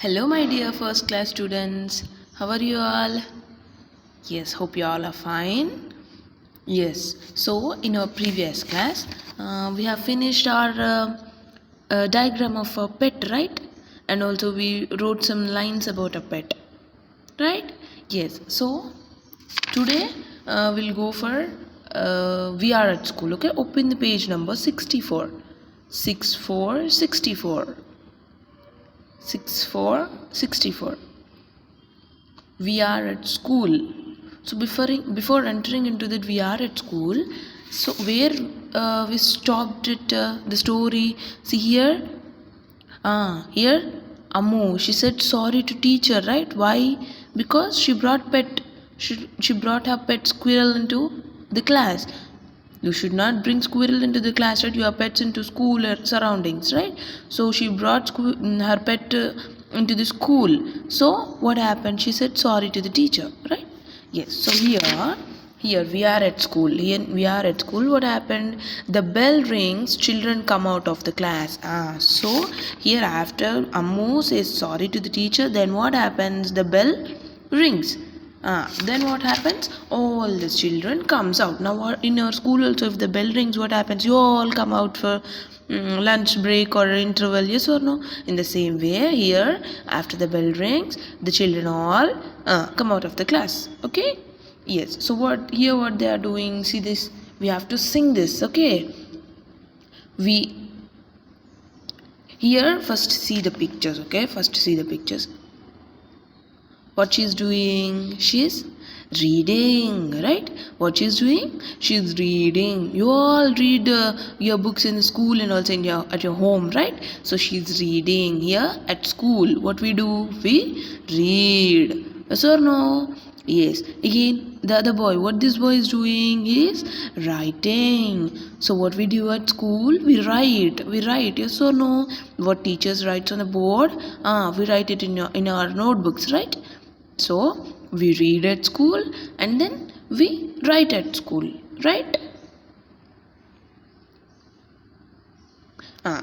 Hello, my dear first class students. How are you all? Yes, hope you all are fine. Yes, so in our previous class, we have finished our diagram of a pet, right? And also we wrote some lines about a pet, right? Yes, so today we'll go for we are at school, okay? Open the page number 64. 64. 64. We are at school. So before entering into that we are at school, so where we stopped it, the story. See here, here Ammu, she said sorry to teacher, right? Why? Because she brought her pet squirrel into the class. You should not bring squirrel into the class, right? Your pets into school or surroundings, right? So she brought her pet into the school. So what happened? She said sorry to the teacher, right? Yes. So here we are at school. Here we are at school. What happened? The bell rings. Children come out of the class. So here after Ammu says sorry to the teacher, then what happens? The bell rings. Then what happens? All the children comes out. Now in our school also, if the bell rings, what happens? You all come out for lunch break or interval, yes or no? In the same way here, after the bell rings, the children all come out of the class. Okay? Yes. So what they are doing? See this. We have to sing this. Okay? We here first see the pictures. Okay? First see the pictures. What she's doing? She's reading, right? What she's doing? She's reading. You all read your books in school and also at your home, right? So she's reading here at school. What we do? We read. Yes or no? Yes. Again, the other boy. What this boy is doing is writing. So what we do at school? We write. Yes or no? What teachers writes on the board? We write it in our notebooks, right? So we read at school and then we write at school, right?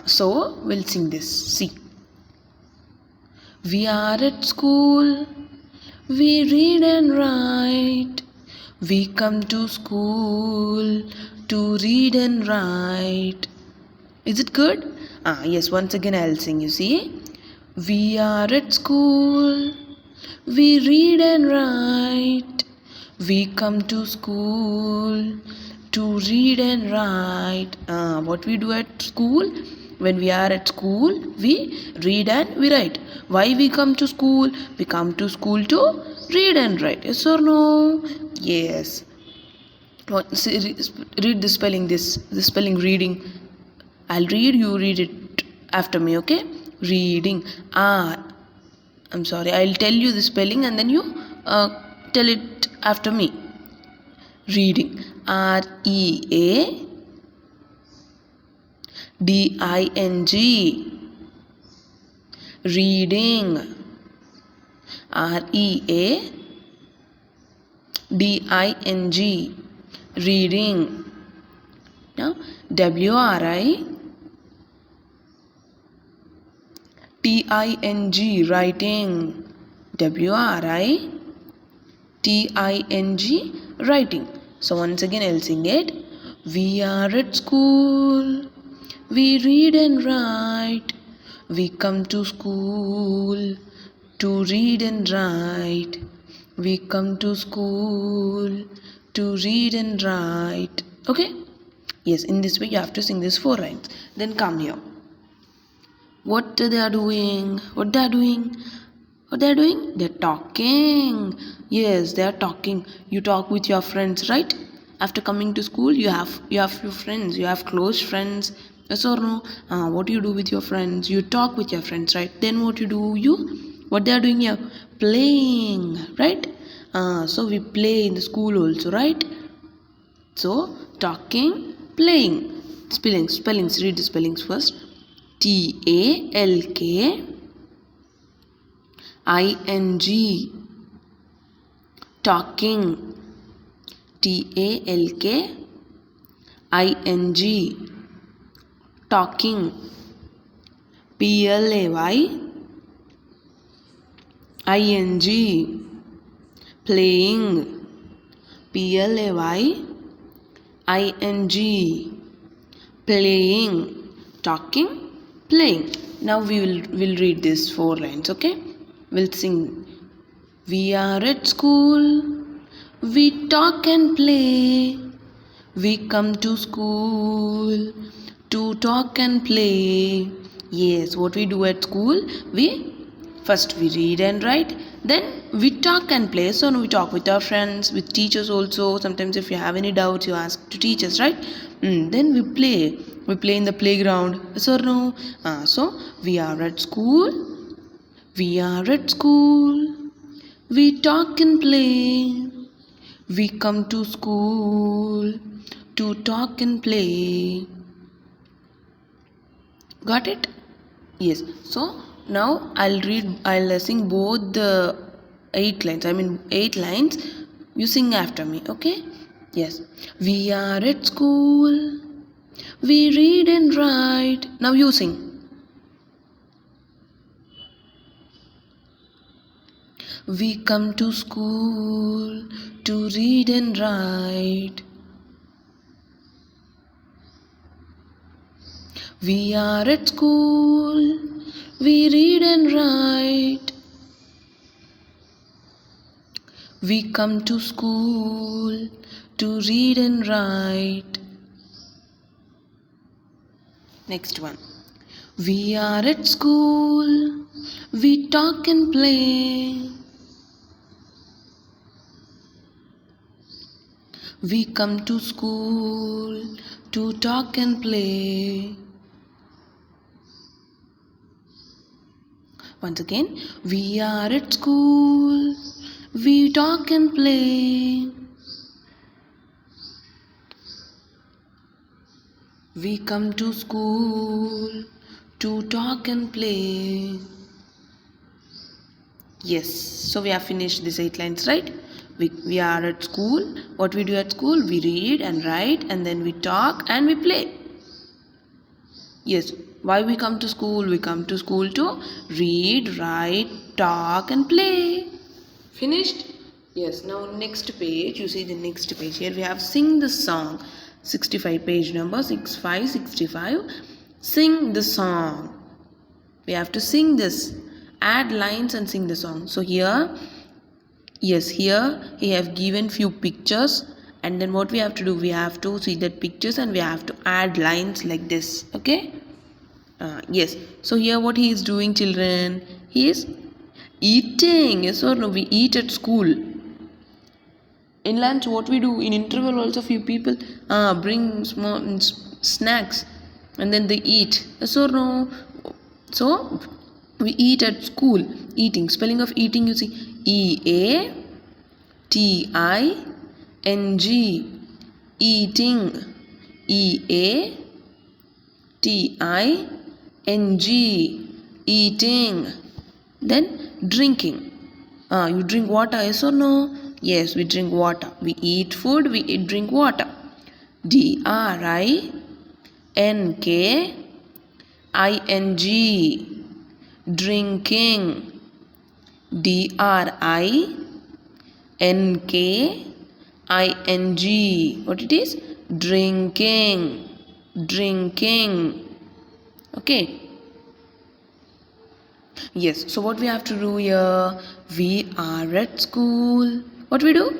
So we'll sing this. See. We are at school, we read and write. We come to school to read and write. Is it good? Yes, once again I'll sing, you see. We are at school, we read and write. We come to school to read and write. What we do at school? When we are at school, we read and we write. Why we come to school? We come to school to read and write. Yes or no? Yes. Read the spelling. The spelling reading. I'll read. You read it after me. Okay? Reading. I'm sorry, I'll tell you the spelling and then you tell it after me. Reading. READING. Reading. READING. Reading. Now, WRITING, writing. WRITING, writing. So once again I'll sing it. We are at school, we read and write. We come to school to read and write. We come to school to read and write. Okay? Yes, in this way you have to sing this 4 lines. Then come here. What they are doing? They're talking. Yes, they are talking. You talk with your friends, right? After coming to school, you have your friends. You have close friends. Yes or no? What do you do with your friends? You talk with your friends, right? Then what you do? What they are doing here? Playing, right? So we play in the school also, right? So talking, playing. Spellings. Read the spellings first. TALKING. Talking. TALKING. Talking. PLAY. ing, playing, playing, playing, talking, playing. Now we'll read these 4 lines, okay? We'll sing. We are at school, we talk and play. We come to school to talk and play. Yes, what we do at school, we read and write, then we talk and play. So we talk with our friends, with teachers also. Sometimes if you have any doubts, you ask to teachers, right? Then we play in the playground, yes or no? So we are at school, we talk and play. We come to school to talk and play. Got it? Yes. So now I'll sing both the 8 lines. 8 lines. You sing after me, okay? Yes. We are at school, we read and write. Now you sing. We come to school to read and write. We are at school, we read and write. We come to school to read and write. Next one. We are at school, we talk and play. We come to school to talk and play. Once again, we are at school, we talk and play. We come to school to talk and play. Yes, so we have finished these 8 lines, right? We are at school. What we do at school? We read and write, and then we talk and we play. Yes, why we come to school? We come to school to read, write, talk and play. Finished? Yes, now next page, you see the next page. Here we have sing the song. 65, page number 65. Sing the song. We have to sing this. Add lines and sing the song. So here, yes, here he have given few pictures, and then what we have to do, we have to see that pictures and we have to add lines like this, okay? Yes, so here what he is doing, children, he is eating. Yes or no? We eat at school. In lunch, what we do, in interval also few people bring small snacks and then they eat. Yes or no? So we eat at school. Eating, spelling of eating, you see, EATING, eating, EATING, eating. Then drinking. You drink water, yes or no? Yes, we drink water. We eat food, we drink water. DRINKING, drinking. DRINKING, what it is? Drinking. Okay. Yes, so what we have to do here, we are at school. What we do?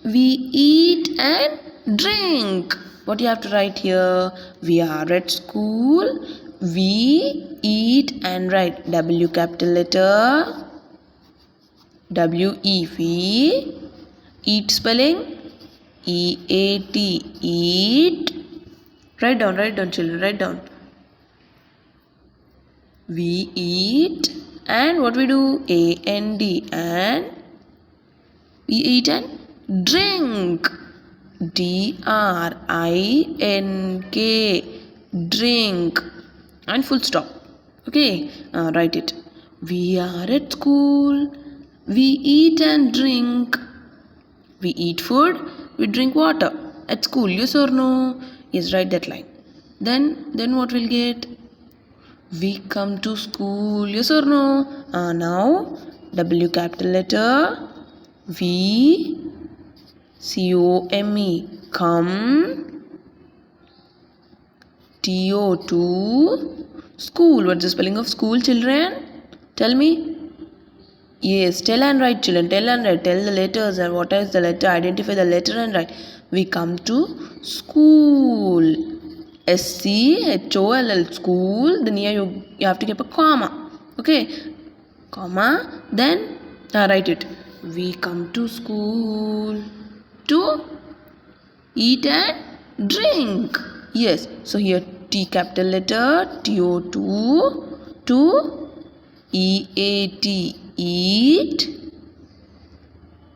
We eat and drink. What you have to write here? We are at school, we eat and write W capital letter, WE, eat spelling, EAT, eat. Write down children, write down. We eat and what we do? AND, and we eat and drink. DRINK, drink, and full stop. Okay, write it. We are at school, we eat and drink. We eat food, we drink water at school. Yes or no? Yes, write that line. Then what we'll get? We come to school. Yes or no? Now W capital letter. V, C-O-M-E, come. T-O, to. School. What's the spelling of school, children? Tell me. Yes, tell and write, children. Tell and write. Tell the letters and what is the letter. Identify the letter and write. We come to school. S-C-H-O-L-L, school. Then here you have to keep a comma. Okay. Comma. Then write it. We come to school to eat and drink. Yes. So here T capital letter. T-O-2. To. E-A-T. Eat.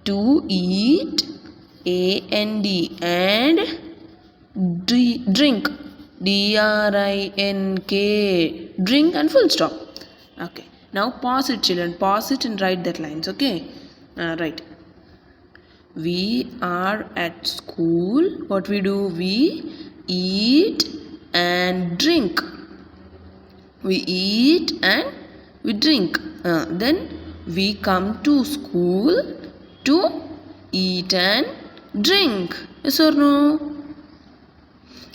To eat. A-N-D. And drink. D-R-I-N-K. Drink and full stop. Okay. Now pause it, children. Pause it and write that lines. Okay. Right. We are at school. What we do? We eat and drink. We eat and we drink. Then we come to school to eat and drink. Yes or no?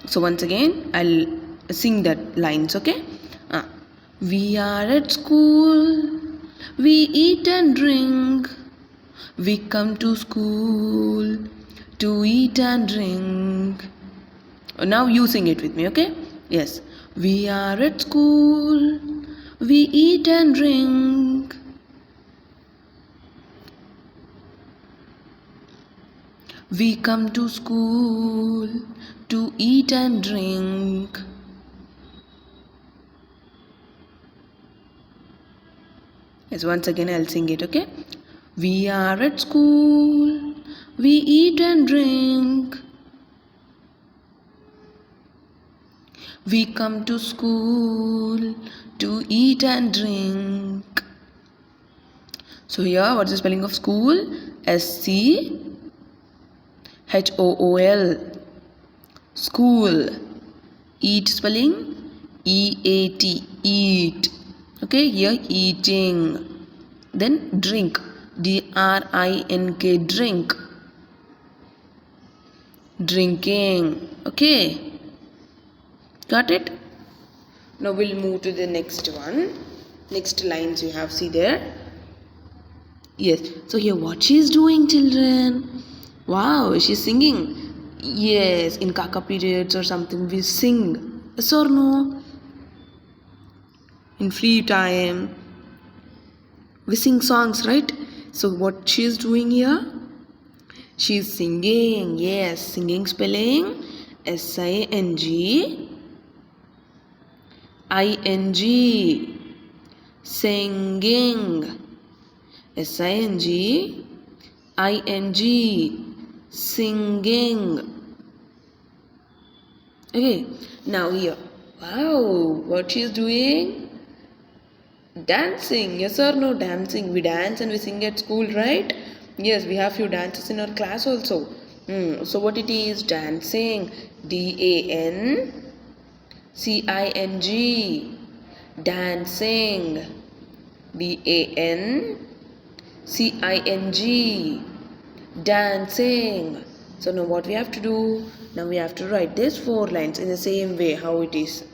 So once again, I'll sing that lines. Okay. We are at school. We eat and drink. We come to school to eat and drink. Now you sing it with me, okay? Yes. We are at school. We eat and drink. We come to school to eat and drink. Yes, once again I'll sing it, okay? We are at school. We eat and drink. We come to school to eat and drink. So here, what's the spelling of school? S-C-H-O-O-L. School. Eat spelling? E-A-T. Eat. Okay, here eating. Then drink. D-R-I-N-K. Drink. Drinking. Okay. Got it? Now we'll move to the next one. Next lines you have, see there. Yes. So here what she is doing, children? Wow, she's singing. Yes, in Kaka periods or something we sing. Yes or no? In free time we sing songs, right? So what she is doing here? She's singing. Yes, singing spelling S-I-N-G I-N-G. Singing. S-I-N-G I-N-G. Singing. Okay, now here. Wow, what she is doing? Dancing. Yes or no? Dancing. We dance and we sing at school, right? Yes, we have few dances in our class also. So what it is? Dancing. D-A-N-C-I-N-G. Dancing. D-A-N-C-I-N-G. Dancing. So now what we have to do? Now we have to write these 4 lines in the same way how it is.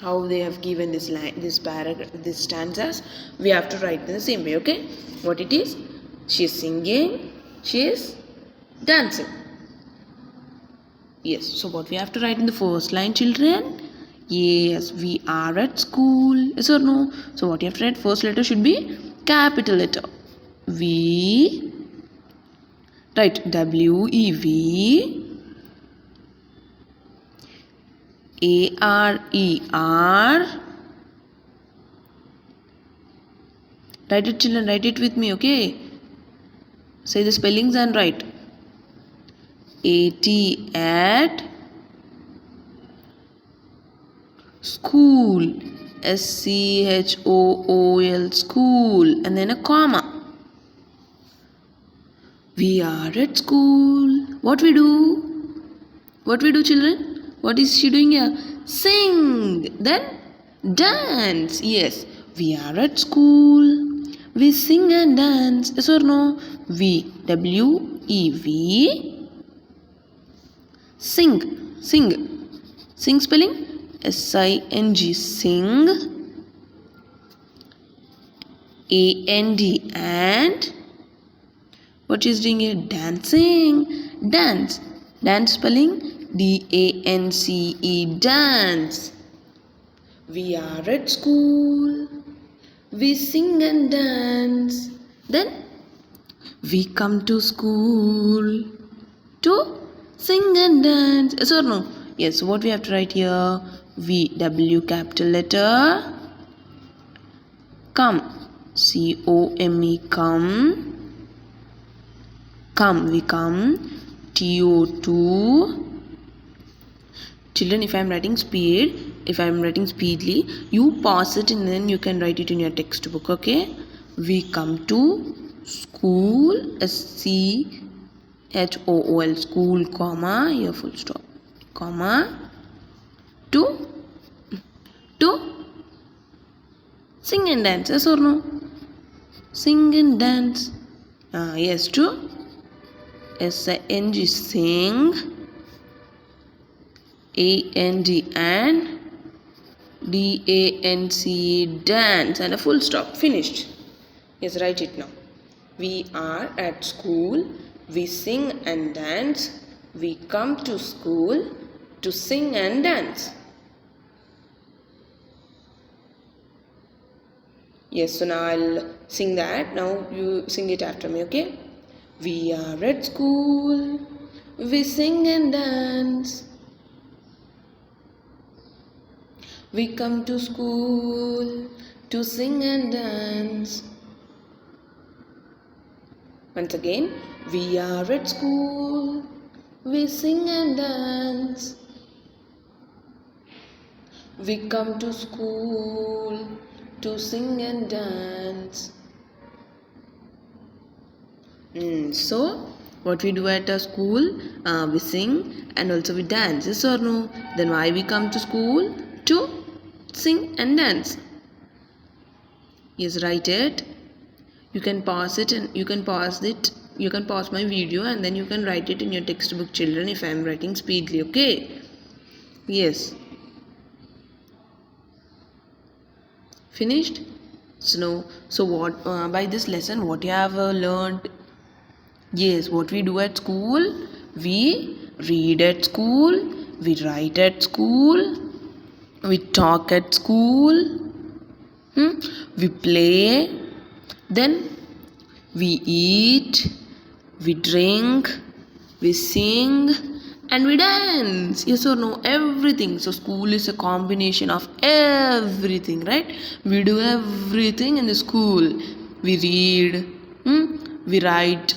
How they have given this line, this paragraph, this stanzas. We have to write in the same way, okay? What it is? She is singing. She is dancing. Yes. So what we have to write in the first line, children? Yes, we are at school. Yes or no? So what you have to write? First letter should be capital letter. We. Write W-E-V. A-R-E-R. Write it, children. Write it with me, okay? Say the spellings and write. A-T at school. S-C-H-O-O-L. School. And then a comma. We are at school. What we do? What we do, children? What is she doing here? Sing. Then dance. Yes. We are at school. We sing and dance. Yes or no? We. W-E-V. Sing. Sing. Sing spelling? S-I-N-G. Sing. A-N-D. And. What is doing here? Dancing. Dance. Dance spelling? D-A-N-C-E. Dance. We are at school. We sing and dance. Then we come to school to sing and dance. Yes or no? Yes. So what we have to write here? V, W, capital letter. Come. C-O-M-E. Come. Come. We come. T-O-2. Children, if I am writing speedily, you pause it and then you can write it in your textbook, okay? We come to school, S-C-H-O-O-L, school, comma, here full stop, comma, to sing and dance, yes or no? Sing and dance. Yes, to S-I-N-G, sing. A-N-D and D-A-N-C, dance, and a full stop. Finished. Yes, write it now. We are at school. We sing and dance. We come to school to sing and dance. Yes, so now I'll sing that. Now you sing it after me, okay? We are at school. We sing and dance. We come to school to sing and dance. Once again, we are at school. We sing and dance. We come to school to sing and dance. So, what we do at a school? We sing and also we dance. Yes or no? Then why we come to school? To sing and dance. Yes, write it. You can pause it and you can pause my video and then you can write it in your textbook, children, if I am writing speedily, okay? Yes. Finished? So what by this lesson what you have learned? Yes, what we do at school? We read at school, we write at school, we talk at school, we play, then we eat, we drink, we sing, and we dance. Yes or no? Everything. So school is a combination of everything, right? We do everything in the school. We read, we write,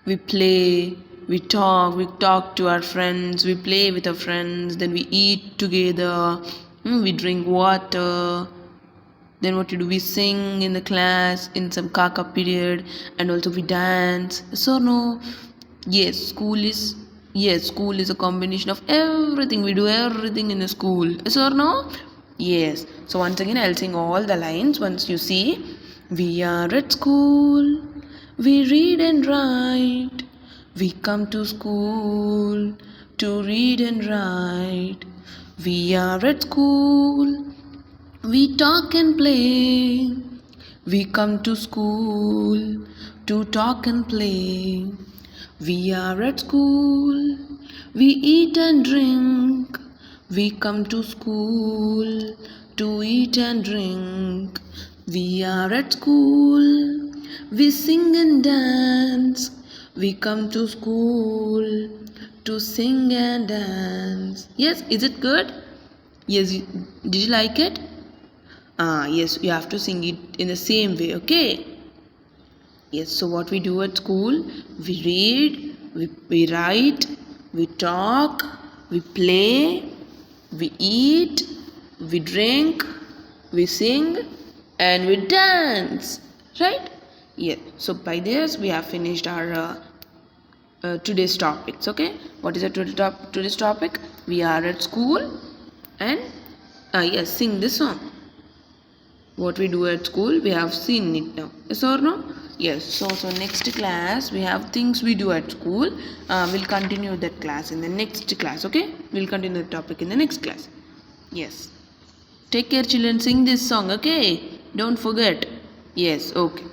we play, we talk to our friends, we play with our friends, then we eat together, we drink water, then what do? We sing in the class in some kaka period, and also we dance. So no? Yes, school is a combination of everything. We do everything in the school. Yes or no? Yes. So once again I'll sing all the lines once you see. We are at school. We read and write. We come to school to read and write. We are at school. We talk and play. We come to school to talk and play. We are at school. We eat and drink. We come to school to eat and drink. We are at school. We sing and dance. We come to school to sing and dance. Yes, is it good? Yes, did you like it? Yes, you have to sing it in the same way, okay? Yes, so what we do at school? We read, we write, we talk, we play, we eat, we drink, we sing, and we dance, right? Yes, so by this we have finished our today's topics, okay? What is today's topic? We are at school and yes, sing this song. What we do at school, we have seen it now. Yes or no? Yes. So next class we have things we do at school. We'll continue that class in the next class. Okay? We'll continue the topic in the next class. Yes. Take care, children. Sing this song. Okay? Don't forget. Yes. Okay.